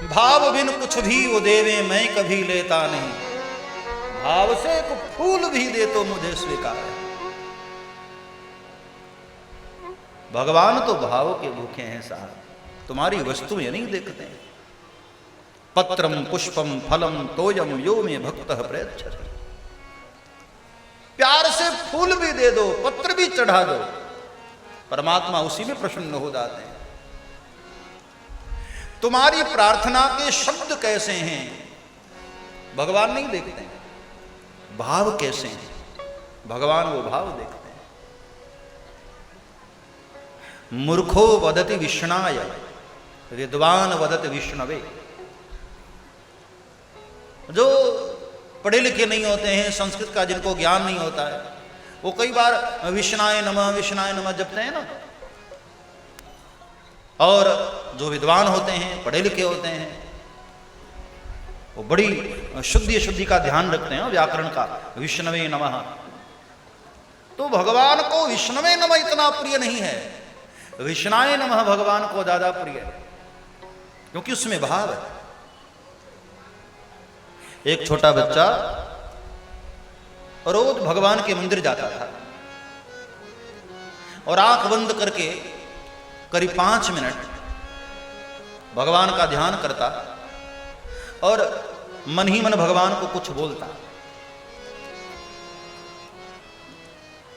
भाव बिन कुछ भी वो देवे मैं कभी लेता नहीं, भाव से एक फूल भी दे तो मुझे स्वीकार है। भगवान तो भाव के भूखे हैं साहब, तुम्हारी वस्तुएं नहीं देखते हैं। पत्रम पुष्पम फलम तोयम यो में भक्तः प्रयच्छति, प्यार से फूल भी दे दो, पत्र भी चढ़ा दो, परमात्मा उसी में प्रसन्न हो जाते हैं। तुम्हारी प्रार्थना के शब्द कैसे हैं भगवान नहीं देखते हैं, भाव कैसे हैं भगवान वो भाव देखते हैं। मूर्खो वदति विष्णाय विद्वान वदति विष्णवे, जो पढ़े लिखे नहीं होते हैं, संस्कृत का जिनको ज्ञान नहीं होता है, वो कई बार विष्णाय नमः जपते हैं ना। और जो विद्वान होते हैं, पढ़े लिखे होते हैं, वो बड़ी शुद्धि का ध्यान रखते हैं व्याकरण का, विष्णवे नमः। तो भगवान को विष्णवे नमः इतना प्रिय नहीं है, विष्णाय नमः भगवान को ज्यादा प्रिय है, क्योंकि उसमें भाव है। एक छोटा बच्चा रोज भगवान के मंदिर जाता था और आंख बंद करके करीब 5 मिनट भगवान का ध्यान करता और मन ही मन भगवान को कुछ बोलता।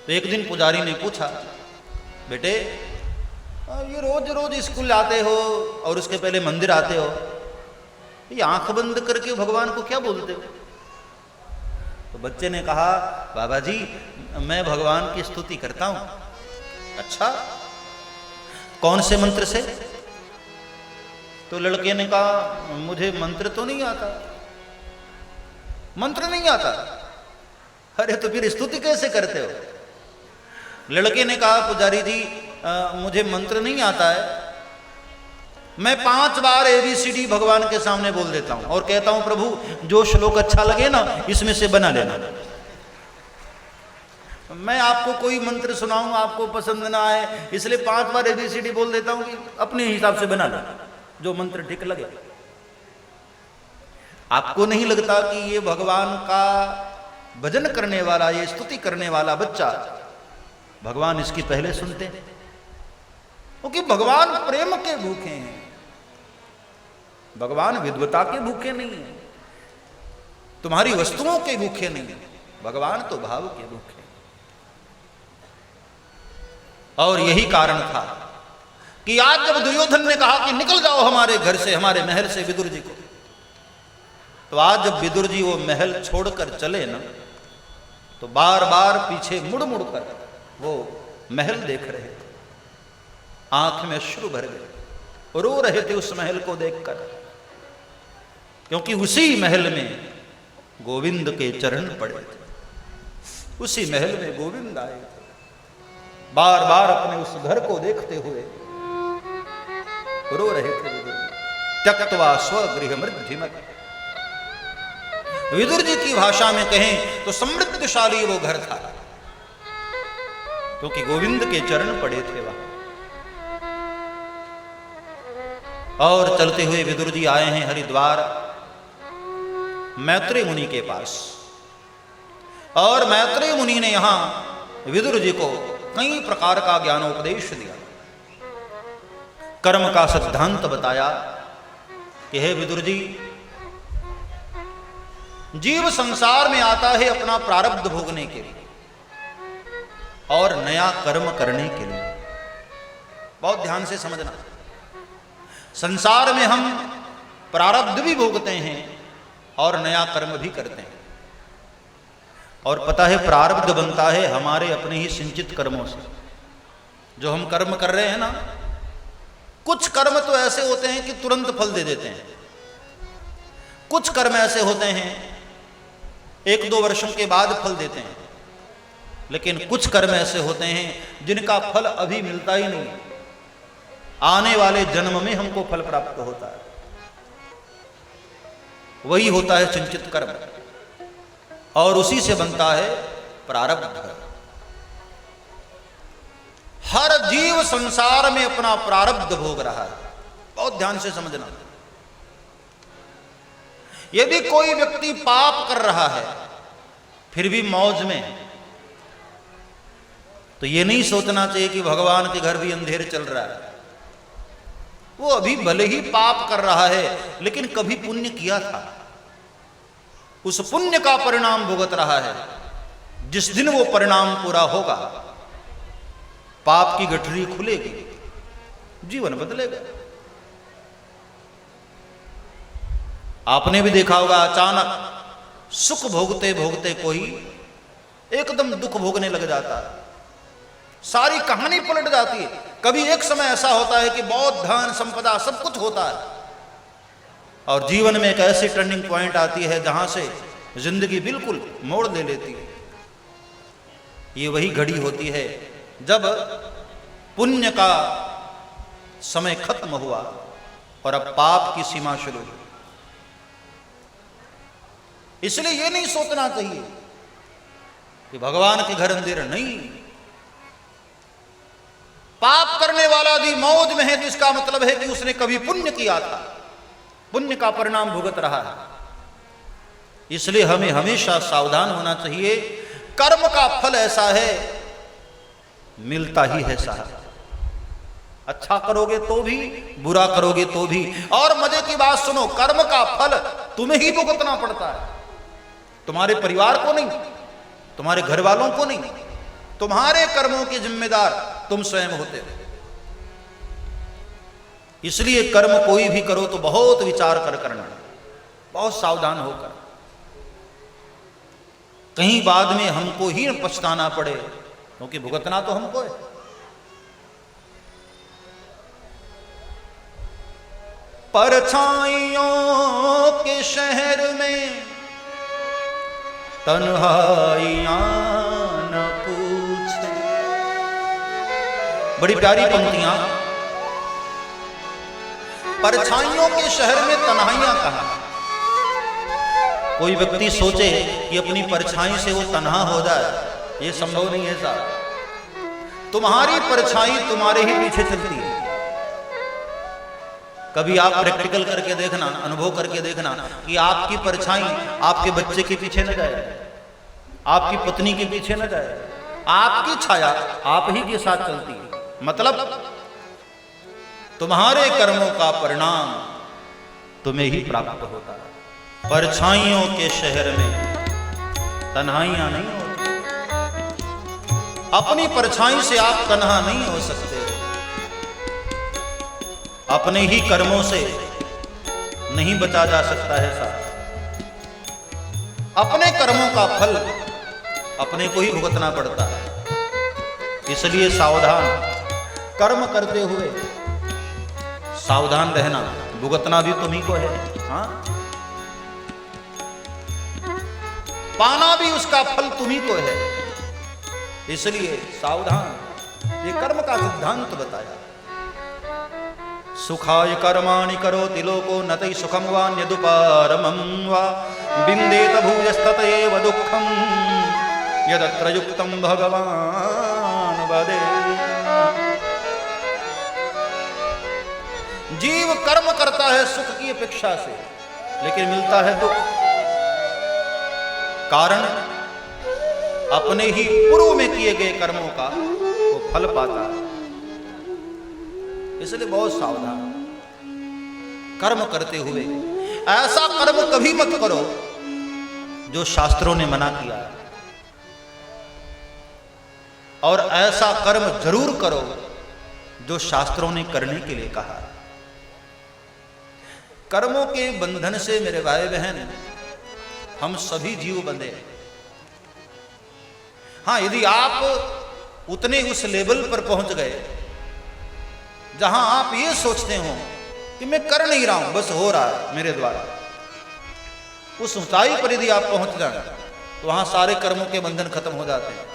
तो एक दिन पुजारी ने पूछा, बेटे ये रोज रोज स्कूल आते हो और उसके पहले मंदिर आते हो, ये आंख बंद करके भगवान को क्या बोलते हो? तो बच्चे ने कहा, बाबा जी मैं भगवान की स्तुति करता हूं। अच्छा, कौन से मंत्र से? तो लड़के ने कहा, मुझे मंत्र तो नहीं आता। मंत्र नहीं आता? अरे तो फिर स्तुति कैसे करते हो? लड़के ने कहा, पुजारी जी मुझे मंत्र नहीं आता है, मैं 5 बार ABCD भगवान के सामने बोल देता हूं और कहता हूं प्रभु जो श्लोक अच्छा लगे ना इसमें से बना लेना। मैं आपको कोई मंत्र सुनाऊं, आपको पसंद ना आए, इसलिए 5 बार ABCD बोल देता हूं कि अपने हिसाब से बना लो जो मंत्र ठीक लगे। आपको नहीं लगता कि ये भगवान का भजन करने वाला, ये स्तुति करने वाला बच्चा भगवान इसकी पहले सुनते हैं? क्योंकि भगवान प्रेम के भूखे हैं, भगवान विद्वता के भूखे नहीं है, तुम्हारी वस्तुओं के भूखे नहीं है, भगवान तो भाव के भूखे। और यही कारण था कि आज जब दुर्योधन ने कहा कि निकल जाओ हमारे घर से, हमारे महल से विदुर जी को, तो आज जब विदुर जी वो महल छोड़कर चले ना, तो बार बार पीछे मुड़ मुड़ कर वो महल देख रहे थे, आंख में अश्रु भर गए, रो रहे थे उस महल को देखकर, क्योंकि उसी महल में गोविंद के चरण पड़े थे, उसी महल में गोविंद आए थे। बार बार अपने उस घर को देखते हुए रो रहे थे विदुर जी। त्यक्त्वा स्वगृह मृद्धिमत्, विदुर जी की भाषा में कहें तो समृद्धशाली वो घर था, क्योंकि गोविंद के चरण पड़े थे वहां। और चलते हुए विदुर जी आए हैं हरिद्वार मैत्रेय मुनि के पास, और मैत्रेय मुनि ने यहां विदुर जी को कई प्रकार का ज्ञानोपदेश दिया, कर्म का सिद्धांत बताया कि हे विदुर जी, जीव संसार में आता है अपना प्रारब्ध भोगने के लिए और नया कर्म करने के लिए। बहुत ध्यान से समझना, संसार में हम प्रारब्ध भी भोगते हैं और नया कर्म भी करते हैं, और पता है प्रारब्ध बनता है हमारे अपने ही सिंचित कर्मों से। जो हम कर्म कर रहे हैं ना, कुछ कर्म तो ऐसे होते हैं कि तुरंत फल दे देते हैं, कुछ कर्म ऐसे होते हैं 1-2 वर्षों के बाद फल देते हैं, लेकिन कुछ कर्म ऐसे होते हैं जिनका फल अभी मिलता ही नहीं, आने वाले जन्म में हमको फल प्राप्त होता है। वही होता है संचित कर्म, और उसी से बनता है प्रारब्ध। हर जीव संसार में अपना प्रारब्ध भोग रहा है, बहुत ध्यान से समझना। यदि कोई व्यक्ति पाप कर रहा है फिर भी मौज में, तो ये नहीं सोचना चाहिए कि भगवान के घर भी अंधेर चल रहा है। वो अभी भले ही पाप कर रहा है लेकिन कभी पुण्य किया था, उस पुण्य का परिणाम भुगत रहा है। जिस दिन वो परिणाम पूरा होगा, पाप की गठरी खुलेगी, जीवन बदलेगा। आपने भी देखा होगा, अचानक सुख भोगते भोगते कोई एकदम दुख भोगने लग जाता है, सारी कहानी पलट जाती है। कभी एक समय ऐसा होता है कि बहुत धन संपदा सब कुछ होता है, और जीवन में एक ऐसी टर्निंग पॉइंट आती है जहां से जिंदगी बिल्कुल मोड़ ले लेती है। ये वही घड़ी होती है जब पुण्य का समय खत्म हुआ और अब पाप की सीमा शुरू हुई। इसलिए ये नहीं सोचना चाहिए कि भगवान के घर अंधेरा नहीं। पाप करने वाला भी मौज में है तो इसका मतलब है कि उसने कभी पुण्य किया था, पुण्य का परिणाम भुगत रहा है। इसलिए हमें हमेशा सावधान होना चाहिए। कर्म का फल ऐसा है, मिलता ही है साहब। अच्छा करोगे तो भी, बुरा करोगे तो भी। और मजे की बात सुनो, कर्म का फल तुम्हें ही भुगतना पड़ता है, तुम्हारे परिवार को नहीं, तुम्हारे घर वालों को नहीं। तुम्हारे कर्मों के जिम्मेदार तुम स्वयं होते हो। इसलिए कर्म कोई भी करो तो बहुत विचार कर करना, बहुत सावधान होकर, कहीं बाद में हमको ही पछताना पड़े, क्योंकि भुगतना तो हमको है। परछाइयों के शहर में तन्हाइयां न पूछे। बड़ी प्यारी पंक्तियां। परछाइयों के शहर में तन्हाइयां कहां? कोई व्यक्ति सोचे कि अपनी परछाई से वो तन्हा हो जाए, ये संभव नहीं है साहब। तुम्हारी परछाई तुम्हारे ही पीछे चलती है। कभी आप प्रैक्टिकल करके देखना, अनुभव करके देखना कि आपकी परछाई आपके बच्चे के पीछे न जाए, आपकी पत्नी के पीछे न जाए, आपकी छाया आप ही के साथ चलती है। मतलब तुम्हारे कर्मों का परिणाम तुम्हें ही प्राप्त होता है। परछाइयों के शहर में तन्हाइयां नहीं होती। अपनी परछाई से आप तन्हा नहीं हो सकते। अपने ही कर्मों से नहीं बचा जा सकता है साहब। अपने कर्मों का फल अपने को ही भुगतना पड़ता है। इसलिए सावधान, कर्म करते हुए सावधान रहना। भुगतना भी तुम्ही को है, हाँ, पाना भी उसका फल तुम्ही को है। इसलिए सावधान। ये कर्म का सिद्धांत बताया। सुखाय कर्माणि करोति लोको न तै सुखम वा न्यदुपारमं वा बिंदेत भूयस्ततएव दुःखं यदत्र युक्तं भगवान वदे। जीव कर्म करता है सुख की अपेक्षा से, लेकिन मिलता है दुख। कारण अपने ही पूर्व में किए गए कर्मों का वो फल पाता है। इसलिए बहुत सावधान। कर्म करते हुए ऐसा कर्म कभी मत करो जो शास्त्रों ने मना किया है, और ऐसा कर्म जरूर करो जो शास्त्रों ने करने के लिए कहा है। कर्मों के बंधन से मेरे भाई बहन हम सभी जीव बंधे हैं। हाँ, यदि आप उतने उस लेवल पर पहुंच गए जहां आप ये सोचते हो कि मैं कर नहीं रहा हूं, बस हो रहा है मेरे द्वारा, उस ऊंचाई पर यदि आप पहुंच जाए तो वहां सारे कर्मों के बंधन खत्म हो जाते हैं।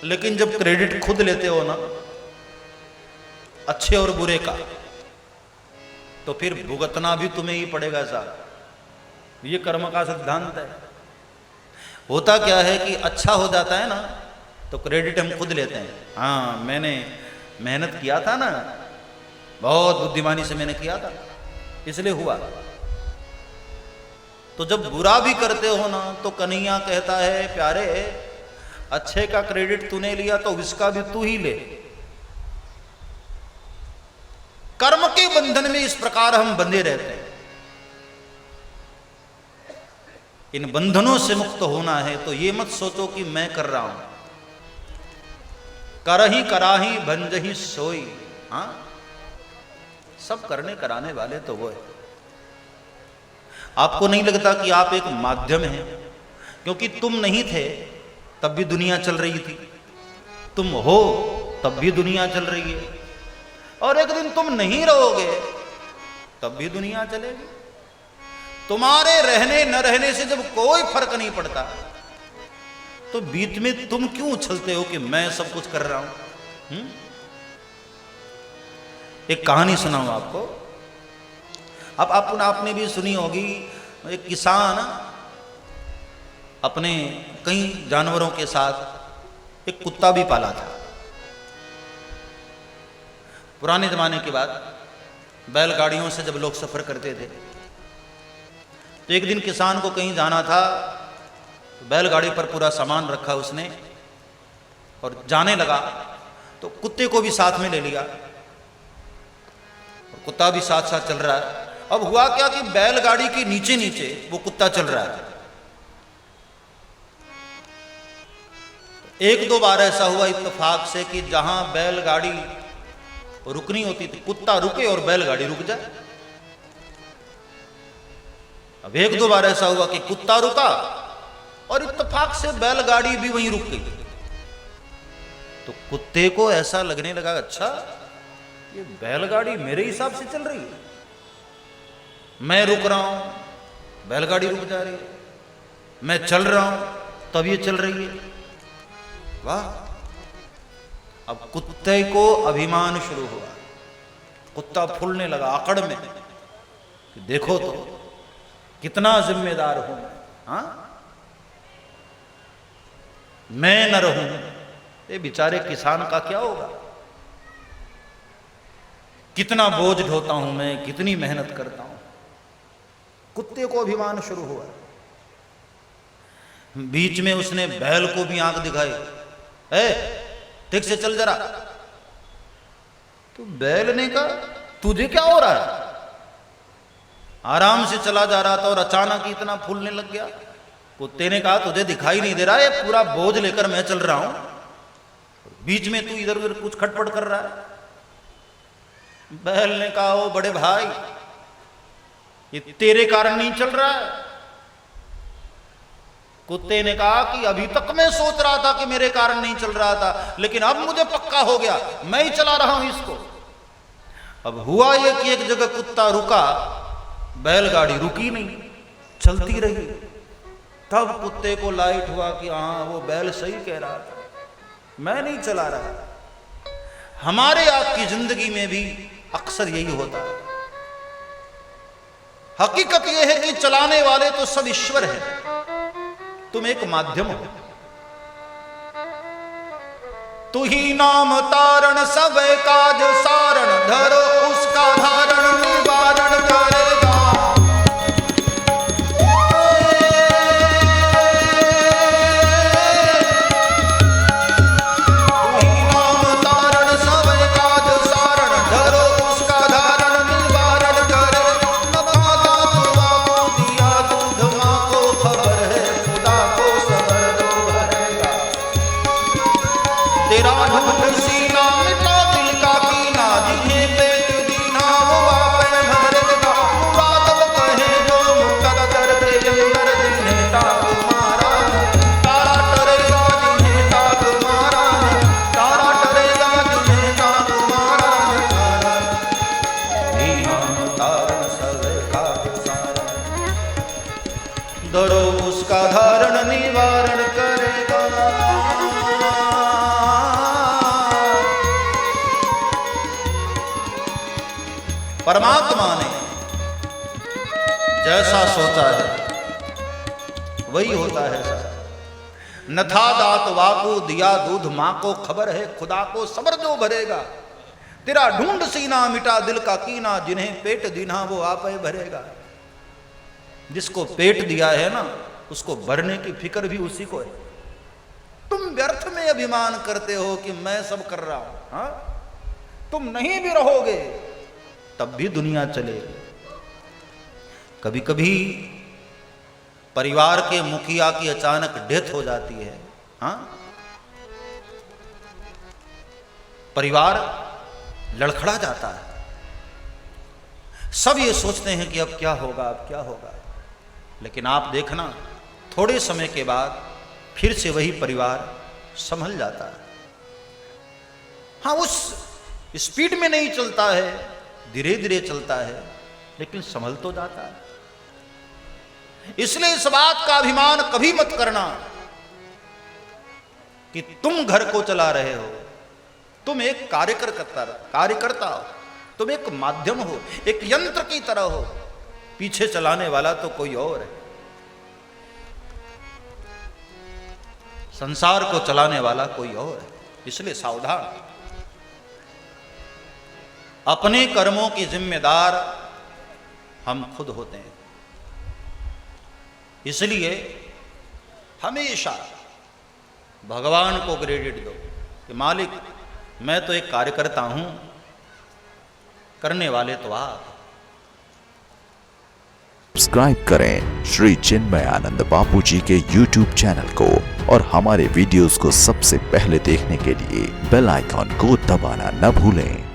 लेकिन जब क्रेडिट खुद लेते हो ना, अच्छे और बुरे का, तो फिर भुगतना भी तुम्हें ही पड़ेगा साहब। ये कर्म का सिद्धांत है। होता क्या है कि अच्छा हो जाता है ना तो क्रेडिट हम खुद लेते हैं। हाँ, मैंने मेहनत किया था ना, बहुत बुद्धिमानी से मैंने किया था, इसलिए हुआ। तो जब बुरा भी करते हो ना तो कन्हैया कहता है प्यारे अच्छे का क्रेडिट तूने लिया तो इसका भी तू ही ले। कर्म के बंधन में इस प्रकार हम बंधे रहते हैं। इन बंधनों से मुक्त होना है तो ये मत सोचो कि मैं कर रहा हूं। करही कराही भंजही सोई। हाँ, सब करने कराने वाले तो वो है। आपको नहीं लगता कि आप एक माध्यम हैं? क्योंकि तुम नहीं थे तब भी दुनिया चल रही थी, तुम हो तब भी दुनिया चल रही है, और एक दिन तुम नहीं रहोगे तब भी दुनिया चलेगी। तुम्हारे रहने न रहने से जब कोई फर्क नहीं पड़ता तो बीच में तुम क्यों उछलते हो कि मैं सब कुछ कर रहा हूं? एक कहानी सुनाऊं आपको। अब आपने भी सुनी होगी, एक किसान अपने कई जानवरों के साथ एक कुत्ता भी पाला था। पुराने जमाने के बाद बैलगाड़ियों से जब लोग सफर करते थे तो एक दिन किसान को कहीं जाना था, तो बैलगाड़ी पर पूरा सामान रखा उसने और जाने लगा, तो कुत्ते को भी साथ में ले लिया और कुत्ता भी साथ साथ चल रहा है। अब हुआ क्या कि बैलगाड़ी के नीचे नीचे वो कुत्ता चल रहा है। एक दो बार ऐसा हुआ इत्तेफाक से कि जहां बैलगाड़ी रुकनी होती थी कुत्ता रुके और बैलगाड़ी रुक जाए। अब एक दो बार ऐसा हुआ कि कुत्ता रुका और इत्तेफाक से बैलगाड़ी भी वहीं रुक गई। तो कुत्ते को ऐसा लगने लगा, अच्छा ये बैलगाड़ी मेरे हिसाब से चल रही है, मैं रुक रहा हूं बैलगाड़ी रुक जा रही है, मैं चल रहा हूं तब ये चल रही है। वाह! अब कुत्ते को अभिमान शुरू हुआ, कुत्ता फूलने लगा आकड़ में कि देखो तो कितना जिम्मेदार हूं मैं। हाँ, मैं न रहूं ये बेचारे किसान का क्या होगा? कितना बोझ ढोता हूं मैं, कितनी मेहनत करता हूं। कुत्ते को अभिमान शुरू हुआ। बीच में उसने बैल को भी आंख दिखाई, ठीक से चल जरा। तो बैल ने कहा तुझे क्या हो रहा है? आराम से चला जा रहा था और अचानक इतना फूलने लग गया। कुत्ते ने कहा तुझे दिखाई नहीं दे रहा है, पूरा बोझ लेकर मैं चल रहा हूं, बीच में तू इधर उधर कुछ खटपट कर रहा है। बैल ने कहा ओ बड़े भाई, ये तेरे कारण नहीं चल रहा है। कुत्ते ने कहा कि अभी तक मैं सोच रहा था कि मेरे कारण नहीं चल रहा था, लेकिन अब मुझे पक्का हो गया, मैं ही चला रहा हूं इसको। अब हुआ ये कि एक जगह कुत्ता रुका, बैलगाड़ी रुकी नहीं, चलती रही। तब कुत्ते को लाइट हुआ कि हाँ वो बैल सही कह रहा था, मैं नहीं चला रहा। हमारे आपकी जिंदगी में भी अक्सर यही होता है। हकीकत यह है कि चलाने वाले तो सब ईश्वर हैं, तुम एक माध्यम हो। तू ही नाम तारण सब काज सारण, धरो उसका धारण निवारण करेगा। परमात्मा ने जैसा सोचा है वही होता है। न था दात वाको दिया दूध मां को, खबर है खुदा को सबर जो भरेगा। तेरा ढूंढ सीना मिटा दिल का कीना, जिन्हें पेट दीना वो आप ही भरेगा। जिसको पेट दिया है ना, उसको भरने की फिक्र भी उसी को है। तुम व्यर्थ में अभिमान करते हो कि मैं सब कर रहा हूं, हाँ? तुम नहीं भी रहोगे तब भी दुनिया चलेगी। कभी कभी परिवार के मुखिया की अचानक डेथ हो जाती है, हाँ? परिवार लड़खड़ा जाता है। सब ये सोचते हैं कि अब क्या होगा, अब क्या होगा। लेकिन आप देखना, थोड़े समय के बाद फिर से वही परिवार संभल जाता है। हाँ, उस स्पीड में नहीं चलता है, धीरे धीरे चलता है, लेकिन संभल तो जाता है। इसलिए इस बात का अभिमान कभी मत करना कि तुम घर को चला रहे हो। तुम एक कार्यकर्ता हो, तुम एक माध्यम हो, एक यंत्र की तरह हो। पीछे चलाने वाला तो कोई और है। संसार को चलाने वाला कोई और है। इसलिए सावधान। अपने कर्मों की जिम्मेदार हम खुद होते हैं। इसलिए हमेशा भगवान को क्रेडिट दो कि मालिक, मैं तो एक कार्यकर्ता हूं, करने वाले तो आप। सब्सक्राइब करें श्री चिन्मयानंद बापू जी के YouTube चैनल को और हमारे वीडियोस को सबसे पहले देखने के लिए बेल आइकॉन को दबाना न भूलें।